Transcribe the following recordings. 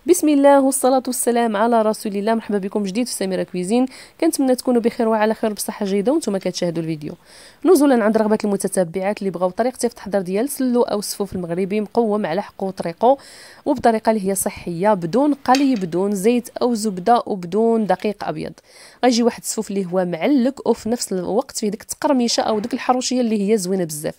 بسم الله والصلاة والسلام على رسول الله. مرحبا بكم جديد في سميرة كويزين. كنتمنى تكونوا بخير وعلى خير بصحة جيدة وانتم كتشاهدوا الفيديو. نزولا عند رغبة المتتبعات اللي بغاو طريقتي في التحضير ديال سلو او السفوف المغربي مقوم على حقه وطريقه وبطريقه اللي هي صحيه بدون قلي بدون زيت او زبده وبدون دقيق ابيض. غيجي واحد السفوف اللي هو معلك وفي نفس الوقت فيه ديك التقرميشه او ديك الحروشيه اللي هي زوينه بزاف.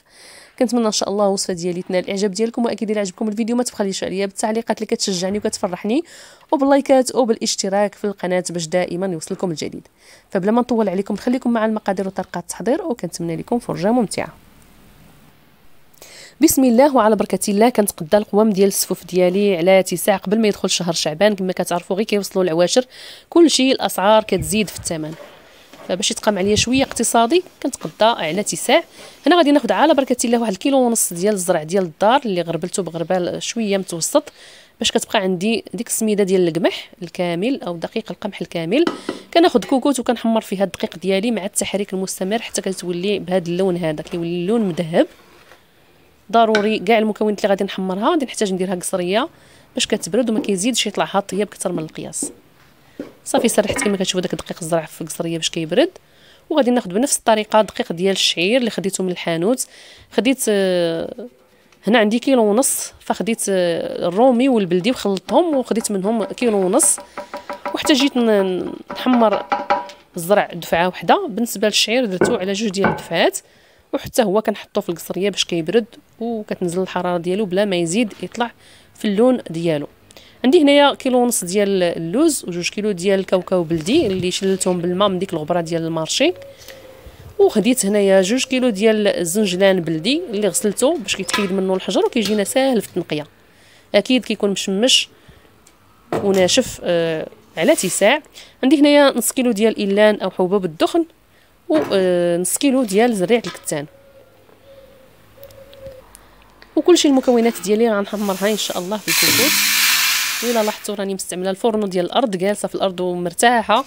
كنتمنى ان شاء الله الوصفه ديالي تنال الاعجاب ديالكم، واكيد الا عجبكم الفيديو ما تبخليش عليا بالتعليقات اللي كتشجعني وكتفرحني وباللايكات وبالاشتراك في القناه باش دائما يوصلكم الجديد. فبلا ما نطول عليكم نخليكم مع المقادير وطريقه التحضير، وكنتمنى لكم فرجه ممتعه. بسم الله وعلى بركه الله. كنتقدى القوام ديال السفوف ديالي على اتساع قبل ما يدخل شهر شعبان. كما كتعرفوا غير كيوصلوا العواشر كلشي الاسعار كتزيد في الثمن، فباش يتقام عليا شويه اقتصادي كنتقدى على اتساع. هنا غادي ناخذ على بركه الله 1 كيلو ونص ديال الزرع ديال الدار اللي غربلته بغربال شويه متوسط باش كتبقى عندي ديك السميده ديال القمح الكامل او دقيق القمح الكامل. كناخذ كوكوت وكنحمر فيها الدقيق ديالي مع التحريك المستمر حتى كتولي بهذا اللون هذا كيولي اللون مذهب. ضروري كاع المكونات اللي غادي نحمرها غادي نحتاج نديرها قصريه باش كتبرد وما كيزيدش يطلعها طياب اكثر من القياس. صافي سرحت كما كتشوفوا داك دقيق الزرع في القصريه باش كيبرد. وغادي ناخذ بنفس الطريقه دقيق ديال الشعير اللي خديته من الحانوت. خديت هنا عندي كيلو ونص، فخديت الرومي والبلدي وخلطتهم وخديت منهم كيلو ونص، وحتى جيت نحمر الزرع دفعه واحده. بالنسبه للشعير درتو على 2 ديال الدفعات، وحتى هو كنحطو في القصريه باش كيبرد وكتنزل الحراره ديالو بلا ما يزيد يطلع في اللون ديالو. عندي هنايا كيلو ونص ديال اللوز و2 كيلو ديال الكاوكاو بلدي اللي شللتهم بالماء من ديك الغبره ديال المارشي، وخديت هنايا 2 كيلو ديال الزنجلان بلدي اللي غسلته باش كيتحيد منه الحجر وكيجينا ساهل في التنقيه. اكيد كيكون مشمش وناشف على اتساع. عندي هنايا نص كيلو ديال إيلان او حبوب الدخن ونص كيلو ديال زريعه الكتان. وكلشي المكونات ديالي غنحمرها ان شاء الله في الكوكوت. وإلا لاحظتوا راني مستعمله الفرن ديال الارض، جالسه في الارض ومرتاحه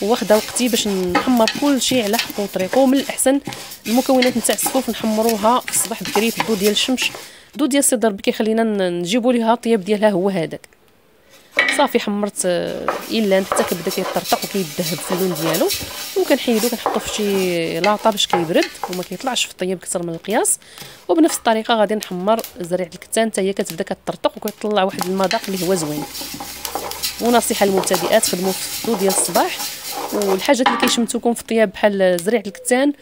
واخده وقتي باش نحمر كلشي على حقه وطريقه. من الاحسن المكونات نتاع السفوف نحمروها في الصباح بكري في الضو ديال الشمس. الضو ديال السي ضرب كيخلينا نجيبوا ليها الطياب ديالها هو هذاك. صافي حمرت إلا حتى كيبدا كيطرطق وكيذهب في اللون ديالو، وكنحيدو كنحطو في شي لاطه باش كيبرد وما كيطلعش في الطياب اكثر من القياس. وبنفس الطريقه غادي نحمر زريعه الكتان حتى هي كتبدا كتطرطق وكيطلع واحد المذاق اللي هو زوين. ونصيحه للمبتدئات خدموا في الضو ديال الصباح. والحاجات اللي كيشمتوكم في الطياب بحال زريعه الكتان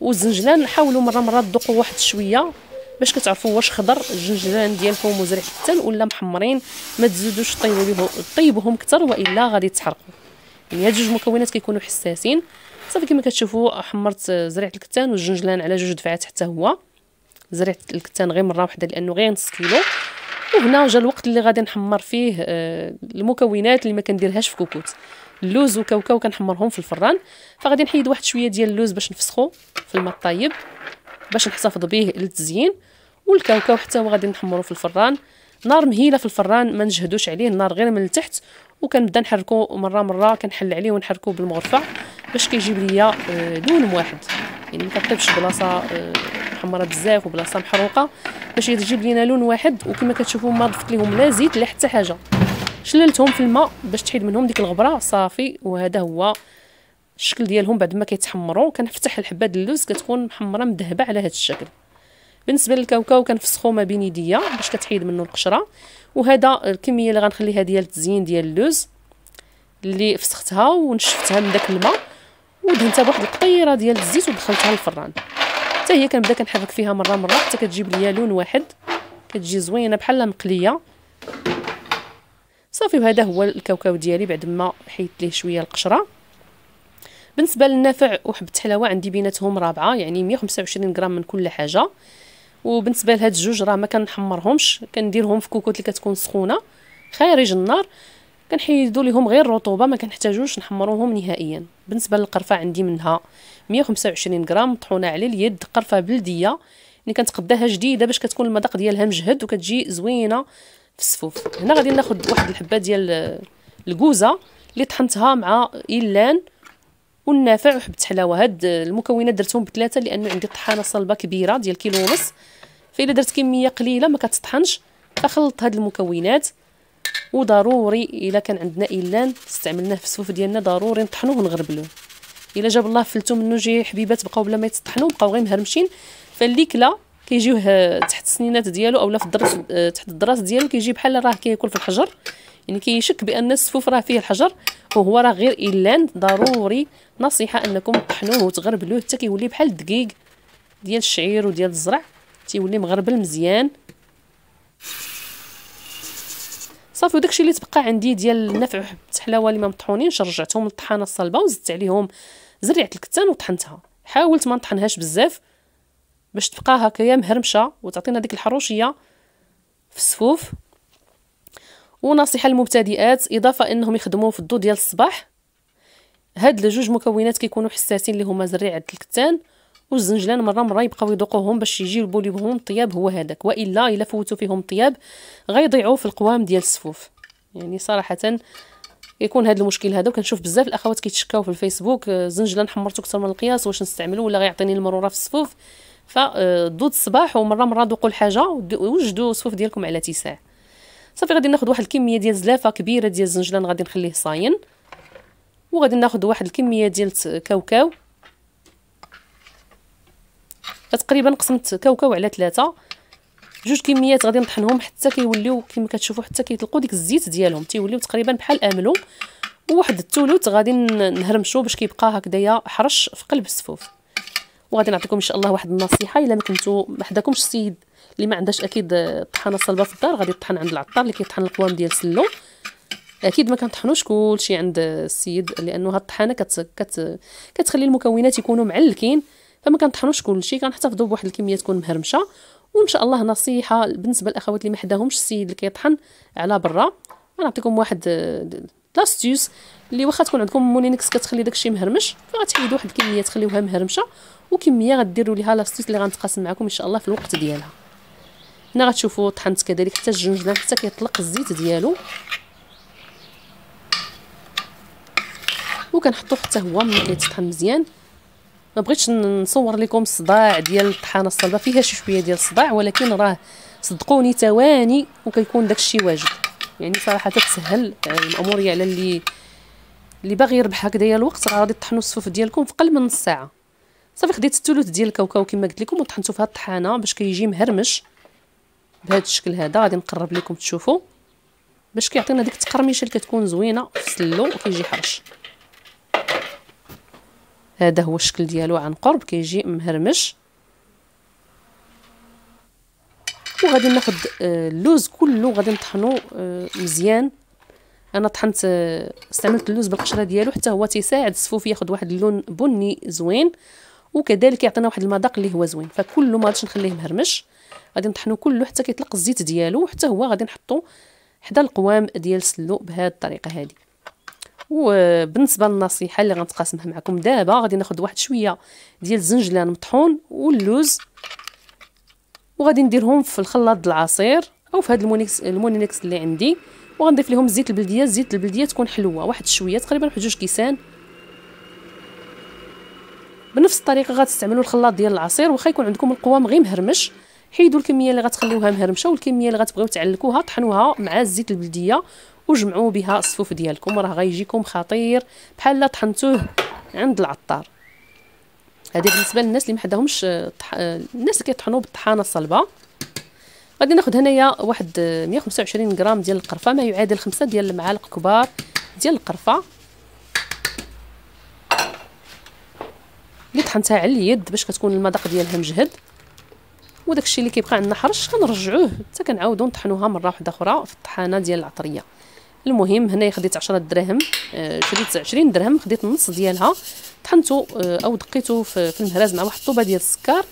والزنجلان حاولوا مره تذوقوا واحد شويه باش كتعرفوا واش خضر الجنجلان ديالكم وزريعه الكتان ولا محمرين. ما تزيدوش طيبوهم اكثر والا غادي تحرقوا. يعني هاد 2 مكونات كيكونوا حساسين. صافي كما كتشوفوا حمرت زريعه الكتان والجنجلان على 2 دفعات حتى هو. زريعه الكتان غير مره واحده لانه غير نص كيلو. وهنا جا الوقت اللي غادي نحمر فيه المكونات اللي ما كنديرهاش في كوكوت. اللوز وكاوكاو كنحمرهم في الفران، فغادي نحيد واحد شويه ديال اللوز باش نفسخو في الماء الطايب باش نحتفظ به للتزيين. والكاوكاو حتى هو غادي نحمرو في الفران. نار مهيله في الفران، ما نجهدوش عليه، النار غير من التحت. وكنبدا نحركو مره كنحل عليه ونحركو بالمغرفه باش كيجيب ليا لون واحد. يعني ما كطيبش بلاصه محمره بزاف وبلاصه محروقه باش يجيب لينا لون واحد. وكما كتشوفوا ما ضفت لهم لا زيت لا حتى حاجه، شللتهم في الماء باش تحيد منهم ديك الغبره صافي. وهذا هو الشكل ديالهم بعد ما كيتحمروا. كنفتح الحبه ديال اللوز كتكون محمره مذهبه على هذا الشكل. بالنسبه للكاوكاو كنفسخو ما بين يديا باش كتحيد منه القشره. وهذا الكميه اللي غنخليها ديال التزيين ديال اللوز اللي فسختها ونشفتها من داك الماء ودهنتها بواحد القطيره ديال الزيت ودخلتها للفران. حتى هي كنبدا كنحرك فيها مره حتى كتجيب ليا لون واحد، كتجي زوينه بحال مقليه. صافي وهذا هو الكاوكاو ديالي بعد ما حيدت ليه شويه القشره. بالنسبه للنافع وحبه حلاوه عندي بيناتهم رابعه، يعني 125 غرام من كل حاجه. وبالنسبه لهاد 2 راه ما كنحمرهمش، كنديرهم في كوكوت اللي كتكون سخونه خارج النار. كنحيدوا ليهم غير الرطوبه، ما كنحتاجوش نحمروهم نهائيا. بالنسبه للقرفه عندي منها 125 غرام مطحونه على اليد، قرفه بلديه يعني كنتقداها جديده باش كتكون المذاق ديالها مجهد وكتجي زوينه في السفوف. هنا غادي ناخذ واحد الحبه ديال الكوزه اللي طحنتها مع إيلان والنافع وحبه حلاوه. هاد المكونات درتهم ب3 لانه عندي طحانه صلبه كبيره ديال كيلو ونص، فإلا درت كميه قليله ما كتطحنش. فخلط هاد المكونات وضروري الا كان عندنا ايلان استعملناه في السفوف ديالنا ضروري نطحنوه ونغربلوه. الا جاب الله فلتو منه شي حبيبات بقاو بلا ما يتطحنوا بقاو غير مهرمشين، فاللي كلا كيجيوه تحت السنينات ديالو اولا في الدرس تحت الدراس ديالو كيجي بحال راه كياكل في الحجر، يعني كيشك بان السفوف راه فيه الحجر وهو راه غير ايلان. ضروري نصيحه انكم تطحنوه وتغربلوه حتى كيولي بحال الدقيق ديال الشعير وديال الزرع، تيولي مغربل مزيان. صافي وداكشي اللي تبقى عندي ديال النفع وحبة الحلاوه اللي ما مطحونينش رجعتهم للطحانه الصلبه وزدت عليهم زريعه الكتان وطحنتها. حاولت ما نطحنهاش بزاف باش تبقى هكايا مهرمشه وتعطينا ديك الحروشيه في السفوف. ونصيحه للمبتدئات اضافه انهم يخدموا في الضو ديال الصباح، هاد جوج مكونات كيكونوا حساسين اللي هما زريعه الكتان والزنجلان مره يبقاو يذوقوهم باش يجيبوا لهم طياب هو هذاك، والا الا فوتوا فيهم طياب غيضيعوا في القوام ديال السفوف. يعني صراحه يكون هذا المشكل هذا، وكنشوف بزاف الاخوات كيتشكاو في الفيسبوك زنجلان حمرته اكثر من القياس واش نستعملو ولا غيعطيني المروره في السفوف. فضود الصباح ومره ذوقوا الحاجه وجدوا السفوف ديالكم على اتساع. صافي غادي ناخذ واحد الكميه ديال زلافه كبيره ديال الزنجلان غادي نخليه صاين، وغادي ناخذ واحد الكميه ديال كاوكاو، تقريبا قسمت كاوكاو على 3، جوج كميات غادي نطحنهم حتى كيوليو كما كتشوفوا حتى كيطلقوا ديك الزيت ديالهم تيوليو تقريبا بحال املو، وواحد الثلث غادي نهرمشو باش كيبقى هكذايا حرش في قلب السفوف. وغادي نعطيكم ان شاء الله واحد النصيحه، الا ما كنتو ما حداكمش السيد اللي ما عندهاش اكيد الطحانه الصلبه في الدار غادي يطحن عند العطار اللي كيطحن القوام ديال السلو. اكيد ما كنطحنوش كلشي عند السيد لانه هاد الطحانه كتخلي المكونات يكونوا معلكين، فما كنطحنوش كلشي، كنحتفظوا بواحد الكميه تكون مهرمشه. وان شاء الله نصيحه بالنسبه للاخوات اللي ما حداهمش السيد اللي كيطحن على برا، غنعطيكم واحد لاستيوس اللي واخا تكون عندكم مولينكس كتخلي داكشي مهرمش، فغتحيدوا واحد الكميه تخليوها مهرمشه، وكميه غديروا ليها لاستيوس اللي غنتقاسم معكم ان شاء الله في الوقت ديالها. هنا غتشوفوا طحنت كذلك حتى الجنجلان حتى كيطلق الزيت ديالو، وكنحطوه حتى هو ملي كيتطحن مزيان. ما بغيتش نصور لكم الصداع ديال الطحانه الصلبه، فيها شي شويه ديال الصداع ولكن راه صدقوني ثواني وكيكون داكشي واجد. يعني صراحه تسهل الامور على اللي باغي يربح هكذايا الوقت، غادي تطحنوا السفوف ديالكم في قل من نص ساعه. صافي خديت الثلث ديال الكاوكاو كما قلت لكم وطحنته في هاد الطحانه باش كيجي مهرمش بهذا الشكل هذا. غادي نقرب لكم تشوفوا باش كيعطينا ديك التقرميشه اللي كتكون زوينه في السلو وكيجي حرش. هذا هو الشكل ديالو عن قرب كيجي مهرمش. وغادي ناخذ اللوز كله غادي نطحنو مزيان. انا طحنت استعملت اللوز بالقشره ديالو حتى هو تيساعد السفوف ياخذ واحد اللون بني زوين، وكذلك يعطينا واحد المذاق اللي هو زوين. فكله ما غاديش نخليه مهرمش، غادي نطحنو كله حتى كيطلق الزيت ديالو، حتى هو غادي نحطو حدا القوام ديال السلو بهذه الطريقه هذه. وبالنسبه للنصيحه اللي غنتقاسمها معكم دابا، غادي ناخذ واحد شويه ديال الزنجلان مطحون واللوز وغادي نديرهم في الخلاط د العصير او في هذا المونينكس اللي عندي، وغنضيف لهم زيت البلديه. زيت البلديه تكون حلوه واحد شويه تقريبا واحد 2 كيسان. بنفس الطريقه غتستعملوا الخلاط ديال العصير، واخا يكون عندكم القوام غير مهرمش حيدوا الكميه اللي غتخليوها مهرمشه والكميه اللي غتبغيو تعلكوها طحنوها مع الزيت البلديه وجمعوا بها الصفوف ديالكم، راه غيجيكم خطير بحال لا طحنتوه عند العطار. هذه بالنسبه للناس اللي ما حداهمش الناس اللي كيطحنوا بالطحانه الصلبه. غادي ناخذ هنايا واحد 125 غرام ديال القرفه، ما يعادل 5 ديال المعالق كبار ديال القرفه اللي طحنتها على اليد باش كتكون المذاق ديالها مجهد. وداكشي اللي كيبقى عندنا حرش كنرجعوه حتى كنعاودو نطحنوها مره واحده اخرى في الطحانه ديال العطريه. المهم هنايا خديت 10 دراهم، شريت 20 درهم، خديت النص ديالها طحنته او دقيته في المهراز مع واحد الطوبه ديال السكر،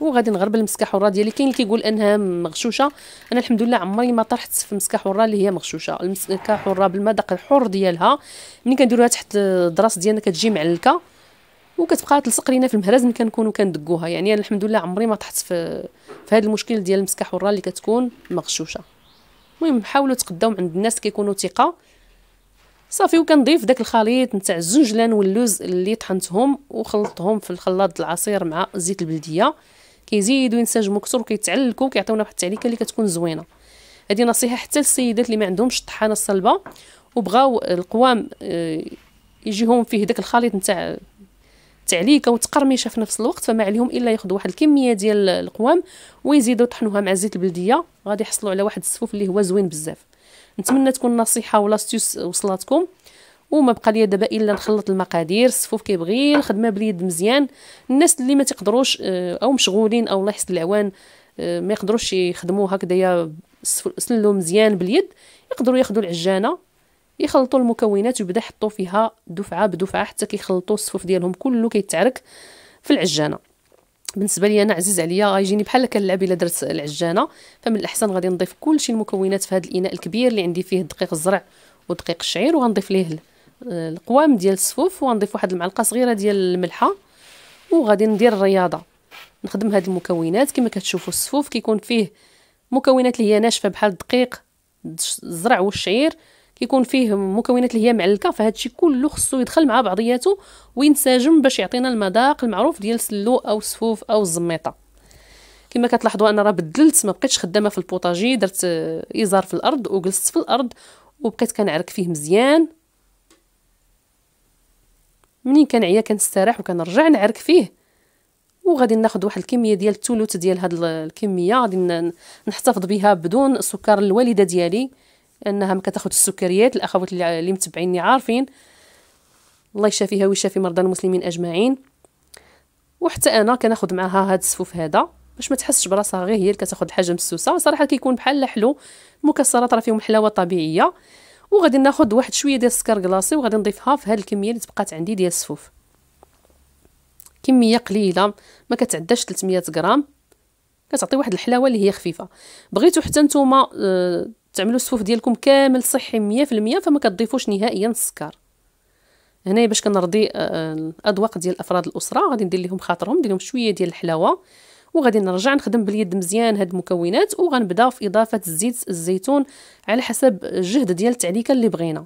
وغادي نغربل المسكه حره ديالي. كاين اللي كيقول انها مغشوشه، انا الحمد لله عمري ما طرحت في مسكه حره اللي هي مغشوشه. المسكه حره بالمذاق الحر ديالها ملي كنديروها تحت الدراس ديالنا كتجي معلكه وكتبقى تلصق لينا في المهراز ملي كنكونوا كندقوها. يعني انا الحمد لله عمري ما طحت في هذا المشكل ديال المسكه حره اللي كتكون مغشوشه. المهم حاولوا تقداو عند الناس اللي كيكونوا ثقه. صافي وكنضيف داك الخليط نتاع الزنجلان واللوز اللي طحنتهم وخلطتهم في الخلاط العصير مع زيت البلديه، كيزيدوا ينسجموا كثر وكيتعلكوا وكيعطيونا واحد التعليكه اللي كتكون زوينه. هذه نصيحه حتى للسيدات اللي ما عندهمش الطحانه الصلبه وبغاو القوام يجيهم فيه داك الخليط نتاع تعليكه وتقرميشه في نفس الوقت، فما عليهم الا ياخذوا واحد الكميه ديال القوام ويزيدوا يطحنوها مع الزيت البلديه، غادي يحصلوا على واحد السفوف اللي هو زوين بزاف. نتمنى تكون النصيحه ولاستيوس وصلاتكم. وما بقى لي دابا الا نخلط المقادير. السفوف كيبغي الخدمه باليد مزيان. الناس اللي ما تقدروش او مشغولين او الله يحسن العوان ما يقدروش يخدموا هكذايا سلو مزيان باليد، يقدروا ياخذوا العجانه يخلطوا المكونات ويبدا يحطوا فيها دفعه بدفعه حتى كيخلطوا الصفوف ديالهم كله كيتعرك في العجانه. بالنسبه لي انا عزيز عليا غيجيني بحال كنلعب الا درت العجانه، فمن الاحسن غادي نضيف كلشي المكونات في هذا الاناء الكبير اللي عندي فيه دقيق الزرع ودقيق الشعير، وغنضيف ليه القوام ديال الصفوف، وغنضيف واحد المعلقه صغيره ديال الملحه، وغادي ندير الرياضه نخدم هاد المكونات. كما كتشوفوا الصفوف كيكون فيه مكونات اللي هي ناشفه بحال الدقيق الزرع والشعير، كيكون فيه مكونات اللي هي معلكه، فهاد الشيء كله خصو يدخل مع بعضياته وينسجم باش يعطينا المذاق المعروف ديال السلو او السفوف او الزميطه. كما كتلاحظوا انا راه بدلت، ما بقيتش خدامه في البوطاجي، درت ازار في الارض وجلست في الارض وبقيت كنعرك فيه مزيان. منين كنعيا كنستراح وكنرجع نعرك فيه. وغادي ناخذ واحد الكميه ديال الثلث ديال هاد الكميه، غادي نحتفظ بها بدون السكر الوالده ديالي، لانها ما كتاخذ السكريات. الاخوات اللي متبعيني عارفين، الله يشافيها ويشافي مرضى المسلمين اجمعين. وحتى انا كناخذ معها هاد السفوف هذا باش ما تحسش براسها غير هي اللي كتاخذ الحاجه مسوسه، صراحه كيكون بحال حلو. المكسرات راه فيهم حلاوه طبيعيه. وغادي ناخذ واحد شويه ديال السكر كلاصي وغادي نضيفها في هاد الكميه اللي تبقات عندي ديال السفوف، كميه قليله ما كتعداش 300 غرام، كتعطي واحد الحلاوه اللي هي خفيفه. بغيتوا حتى نتوما تعملوا السفوف ديالكم كامل صحي 100%، فما كتضيفوش نهائيا السكر. هنايا باش كنرضي الاذواق ديال افراد الاسره غادي ندير لهم خاطرهم، ندير لهم شويه ديال الحلاوه، وغادي نرجع نخدم باليد مزيان هاد المكونات. وغنبدا في اضافه الزيت الزيتون على حسب الجهد ديال التعليكه اللي بغينا.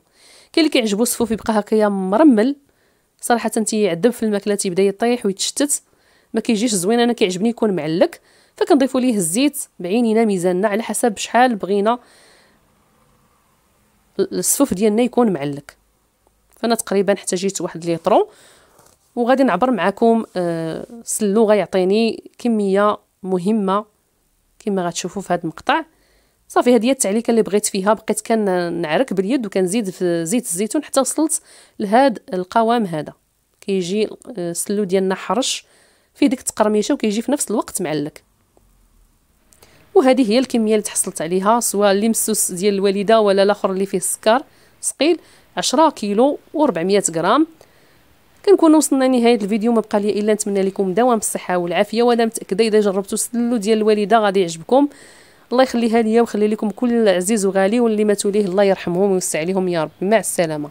كاين اللي كيعجبو السفوف يبقى هكايا مرمل، صراحه تيعذب في الماكله، تيبدا يطيح ويتشتت، ما كيجيش زوين. انا كيعجبني يكون معلك، فكنضيفوا ليه الزيت بعيننا ميزاننا على حسب شحال بغينا السفوف ديالنا يكون معلك. فانا تقريبا احتاجيت واحد ليطرو، وغادي نعبر معكم سلو غيعطيني كميه مهمه كما غتشوفوا في هذا المقطع. صافي هذه هي التعليكه اللي بغيت فيها، بقيت كنعرك باليد وكنزيد في زيت الزيتون حتى وصلت لهذا القوام هذا. كيجي السلو ديالنا حرش فيه ديك التقرميشه وكيجي في نفس الوقت معلك. وهذه هي الكميه اللي تحصلت عليها، سواء اللي مسوس ديال الوالده ولا الاخر اللي فيه السكر ثقيل، 10 كيلو و400 غرام. كنكون وصلنا لنهايه الفيديو، ما بقى لي الا نتمنى لكم دوام الصحه والعافيه، وانا متاكده اذا جربتوا السلو ديال الوالده غادي يعجبكم. الله يخليها ليا ويخلي لكم كل عزيز وغالي، واللي ماتوا ليه الله يرحمهم ويوسع عليهم يا رب. مع السلامه.